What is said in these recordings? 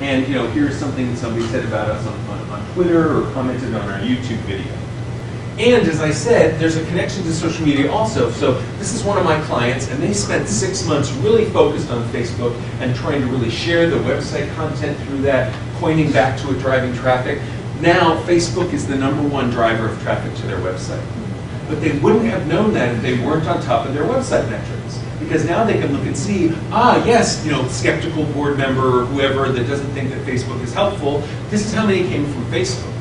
And here's something that somebody said about us on Twitter or commented on our YouTube video. And as I said, there's a connection to social media also. So this is one of my clients, and they spent 6 months really focused on Facebook and trying to really share the website content through that, pointing back to it, driving traffic. Now, Facebook is the #1 driver of traffic to their website. But they wouldn't have known that if they weren't on top of their website metrics. Because now they can look and see, yes, skeptical board member or whoever that doesn't think that Facebook is helpful, this is how many came from Facebook.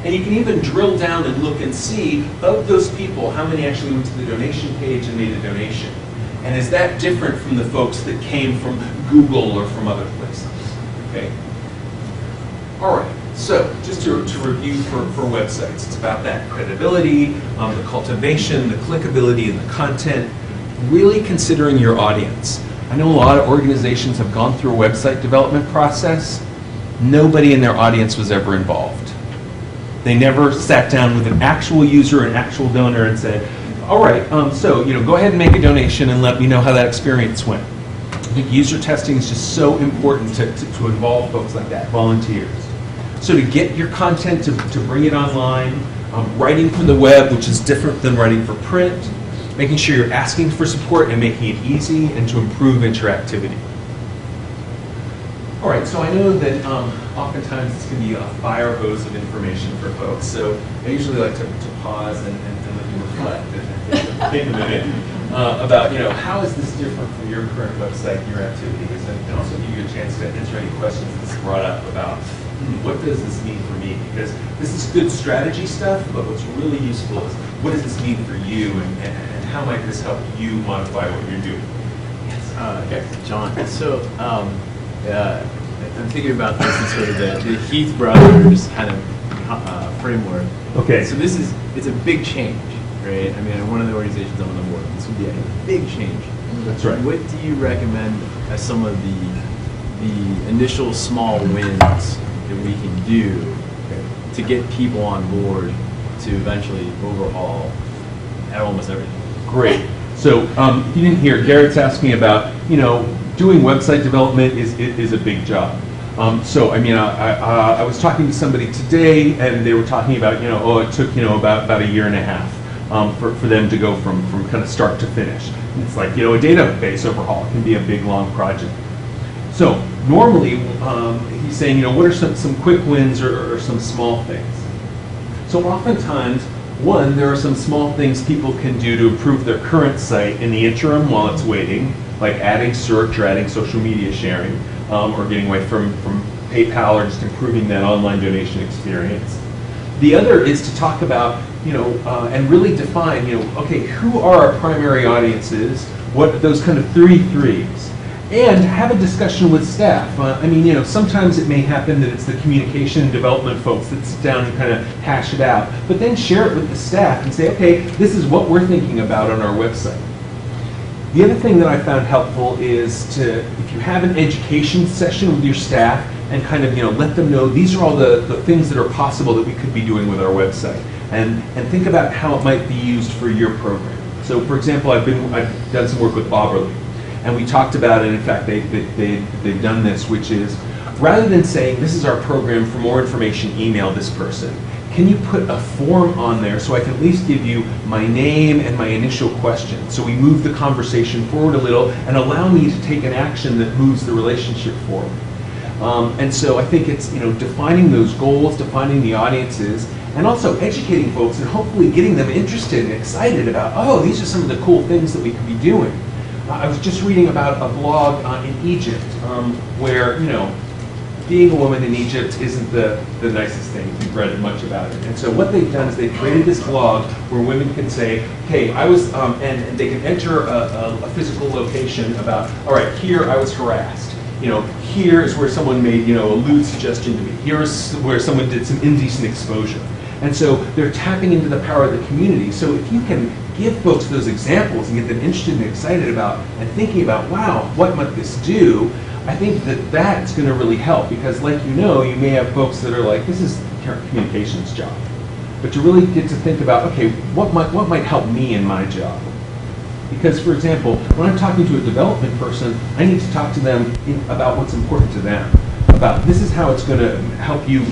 And you can even drill down and look and see, of those people, how many actually went to the donation page and made a donation. And is that different from the folks that came from Google or from other places? Okay. All right. So just to review for websites, it's about that credibility, the cultivation, the clickability, and the content. Really considering your audience. I know a lot of organizations have gone through a website development process. Nobody in their audience was ever involved. They never sat down with an actual user, an actual donor, and said, all right, so go ahead and make a donation and let me know how that experience went. I think user testing is just so important to involve folks like that, volunteers. So to get your content, to bring it online, writing for the web, which is different than writing for print, making sure you're asking for support and making it easy, and to improve interactivity. All right, so I know that oftentimes this can be a fire hose of information for folks, so I usually like to pause and let you reflect and think a minute about how is this different from your current website, your activities, and also give you a chance to answer any questions that's brought up about what does this mean for me? Because this is good strategy stuff, but what's really useful is what does this mean for you, and how might this help you modify what you're doing? Yes, John. So I'm thinking about this in sort of the Heath brothers kind of framework. Okay. So it's a big change, right? I mean, one of the organizations I'm on the board, this would be a big change. That's right. What do you recommend as some of the initial small wins that we can do to get people on board to eventually overhaul almost everything? Great. So you didn't hear, Garrett's asking about, doing website development is a big job. So I mean, I was talking to somebody today, and they were talking about, it took, about 1.5 years for them to go from kind of start to finish. And it's like, a database overhaul can be a big, long project. So normally, he's saying, what are some quick wins or some small things? So oftentimes, one, there are some small things people can do to improve their current site in the interim while it's waiting, like adding search or adding social media sharing, or getting away from PayPal, or just improving that online donation experience. The other is to talk about, and really define, okay, who are our primary audiences? What those kind of 3 threes? And have a discussion with staff. I mean, sometimes it may happen that it's the communication and development folks that sit down and kind of hash it out, but then share it with the staff and say, okay, this is what we're thinking about on our website. The other thing that I found helpful is if you have an education session with your staff and kind of, let them know these are all the things that are possible that we could be doing with our website, and think about how it might be used for your program. So for example, I've done some work with Auberly. And we talked about it, in fact, they've done this, which is, rather than saying, this is our program, for more information, email this person, can you put a form on there so I can at least give you my name and my initial question? So we move the conversation forward a little and allow me to take an action that moves the relationship forward. And so I think it's, defining those goals, defining the audiences, and also educating folks and hopefully getting them interested and excited about, oh, these are some of the cool things that we could be doing. I was just reading about a blog in Egypt where, being a woman in Egypt isn't the nicest thing. If you've read much about it. And so what they've done is they've created this blog where women can say, okay, I was, and they can enter a physical location about, all right, here I was harassed. Here is where someone made, a lewd suggestion to me. Here is where someone did some indecent exposure. And so they're tapping into the power of the community. So if you can give folks those examples and get them interested and excited about and thinking about, wow, what might this do? I think that's going to really help, because like you may have folks that are like, this is communications job. But you really get to think about, okay, what might help me in my job? Because, for example, when I'm talking to a development person, I need to talk to them about what's important to them. about this is how it's going to help you,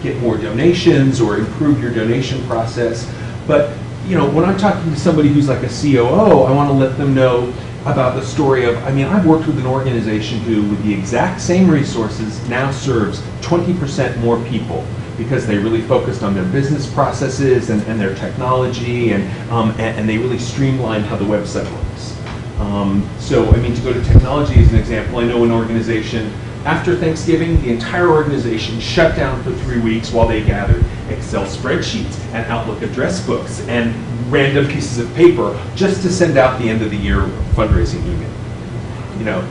get more donations or improve your donation process. But when I'm talking to somebody who's like a COO, I want to let them know about the story of, I've worked with an organization who, with the exact same resources, now serves 20% more people because they really focused on their business processes and their technology, and they really streamlined how the website works. So, to go to technology as an example, I know an organization, after Thanksgiving, the entire organization shut down for 3 weeks while they gathered Excel spreadsheets and Outlook address books and random pieces of paper just to send out the end of the year fundraising email.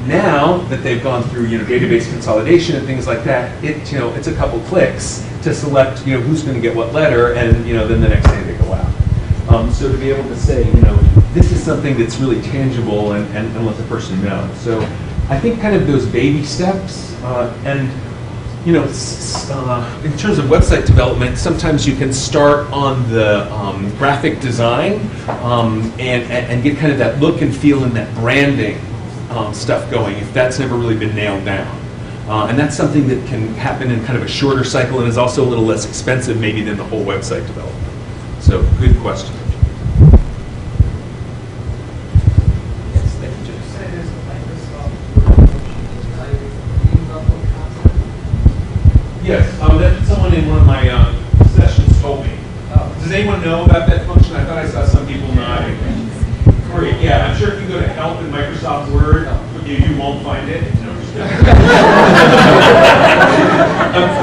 Now that they've gone through database consolidation and things like that, it's a couple clicks to select who's going to get what letter, and then the next day they go out. So to be able to say this is something that's really tangible and let the person know. So I think kind of those baby steps, and in terms of website development, sometimes you can start on the graphic design and get kind of that look and feel and that branding stuff going if that's never really been nailed down. And that's something that can happen in kind of a shorter cycle and is also a little less expensive maybe than the whole website development. So good question. Yes, that someone in one of my sessions told me. Does anyone know about that function? I thought I saw some people nodding. Great, yeah, I'm sure if you go to help in Microsoft Word, you won't find it. No, I'm just kidding.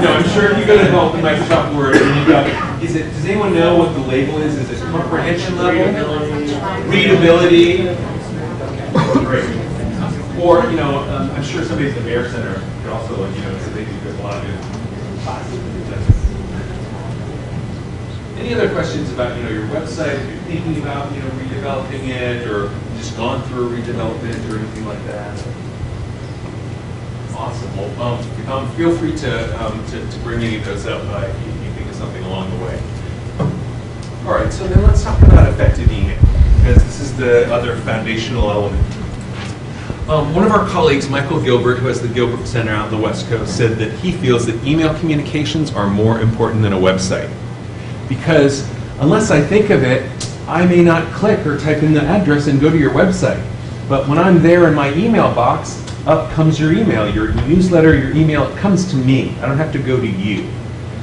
No, I'm sure if you go to help in Microsoft Word, and you've got, does anyone know what the label is? Is it comprehension level? Readability? Great. Or, I'm sure somebody at the Bear Center could also, so they do a lot of it. Any other questions about your website? If you're thinking about redeveloping it, or just gone through a redevelopment or anything like that? Awesome. Well, feel free to bring any of those up if you think of something along the way. All right. So then let's talk about effective email, because this is the other foundational element. One of our colleagues, Michael Gilbert, who has the Gilbert Center out on the West Coast, said that he feels that email communications are more important than a website. Because unless I think of it, I may not click or type in the address and go to your website. But when I'm there in my email box, up comes your email, your newsletter, your email, it comes to me. I don't have to go to you.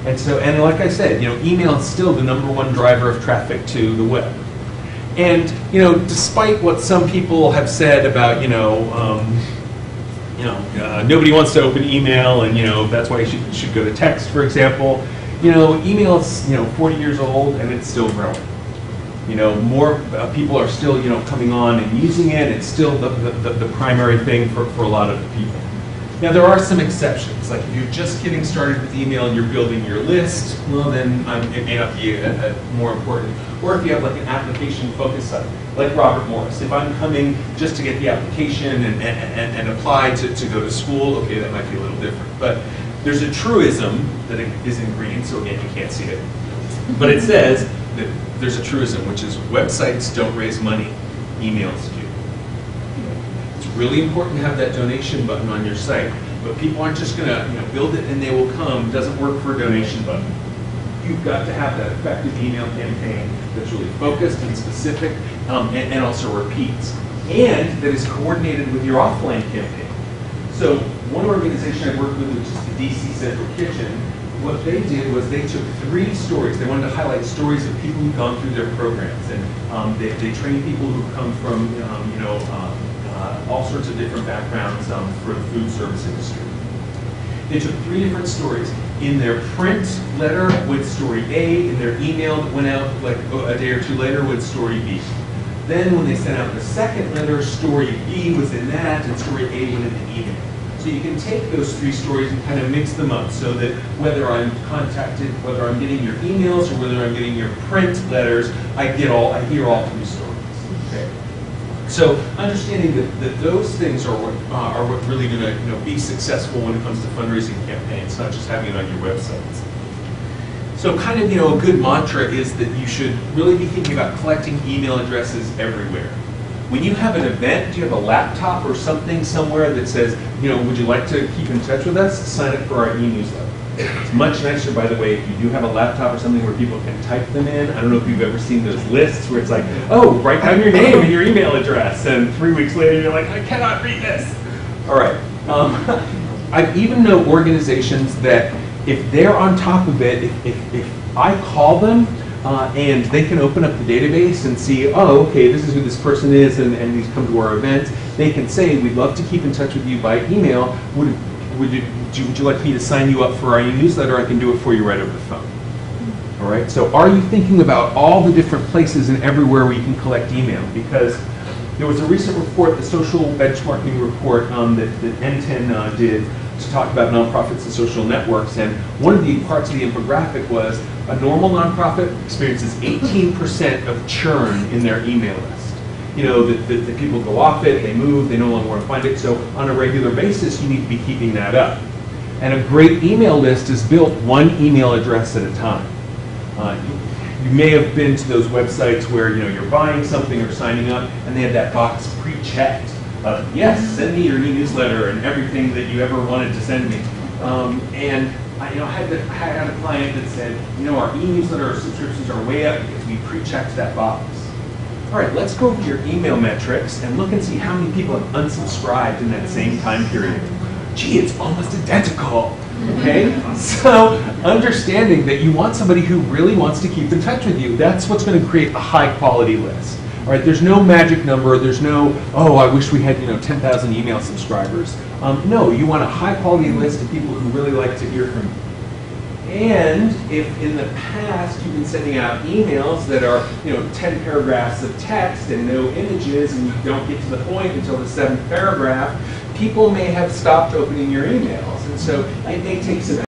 And like I said, email is still the #1 driver of traffic to the web. And despite what some people have said about nobody wants to open email, and that's why you should go to text, for example. Email is 40 years old and it's still growing. More people are still coming on and using it. It's still the primary thing for a lot of people. Now there are some exceptions. Like if you're just getting started with email and you're building your list, well then it may not be more important. Or if you have like an application focused site, like Robert Morris. If I'm coming just to get the application and apply to go to school, okay, that might be a little different. But there's a truism that is in green, so again, you can't see it. But it says that there's a truism, which is websites don't raise money, emails do. It's really important to have that donation button on your site, but people aren't just going to build it and they will come. It doesn't work for a donation button. You've got to have that effective email campaign that's really focused and specific, and also repeats, and that is coordinated with your offline campaign. So one organization I worked with, which is the DC Central Kitchen, what they did was they took 3 stories. They wanted to highlight stories of people who've gone through their programs, and they train people who come from all sorts of different backgrounds for the food service industry. They took 3 different stories. In their print letter with story A, in their email that went out like a day or 2 later with story B. Then when they sent out the second letter, story B was in that, and story A went in the email. So you can take those 3 stories and kind of mix them up so that whether I'm contacted, whether I'm getting your emails or whether I'm getting your print letters, I hear all 3 stories. Okay. So understanding that those things are what really going to be successful when it comes to fundraising campaigns, not just having it on your websites. So kind of a good mantra is that you should really be thinking about collecting email addresses everywhere. When you have an event, do you have a laptop or something somewhere that says, would you like to keep in touch with us? Sign up for our e-newsletter. It's much nicer, by the way, if you do have a laptop or something where people can type them in. I don't know if you've ever seen those lists where it's like, oh, write down your name and your email address, and 3 weeks later you're like, I cannot read this. All right. I even know organizations that if they're on top of it, if I call them and they can open up the database and see, oh, okay, this is who this person is, and these come to our event, they can say, we'd love to keep in touch with you by email. Would you like me to sign you up for our e-newsletter? I can do it for you right over the phone. All right, so are you thinking about all the different places and everywhere where you can collect email? Because there was a recent report, the social benchmarking report that N10 did to talk about nonprofits and social networks, and one of the parts of the infographic was a normal nonprofit experiences 18% of churn in their email list. The people go off it, they move, they no longer want to find it, so on a regular basis you need to be keeping that up. And a great email list is built one email address at a time. You may have been to those websites where you're buying something or signing up, and they have that box pre-checked. Yes, send me your e-newsletter and everything that you ever wanted to send me. And I had a client that said, our e-newsletter subscriptions are way up because we pre-checked that box. All right, let's go over your email metrics and look and see how many people have unsubscribed in that same time period. Gee, it's almost identical. Okay, so understanding that you want somebody who really wants to keep in touch with you, that's what's going to create a high quality list. All right, there's no magic number, there's no, oh, I wish we had 10,000 email subscribers. No, you want a high quality list of people who really like to hear from you. And if in the past you've been sending out emails that are 10 paragraphs of text and no images, and you don't get to the point until the 7th paragraph, people may have stopped opening your emails. And so it may take some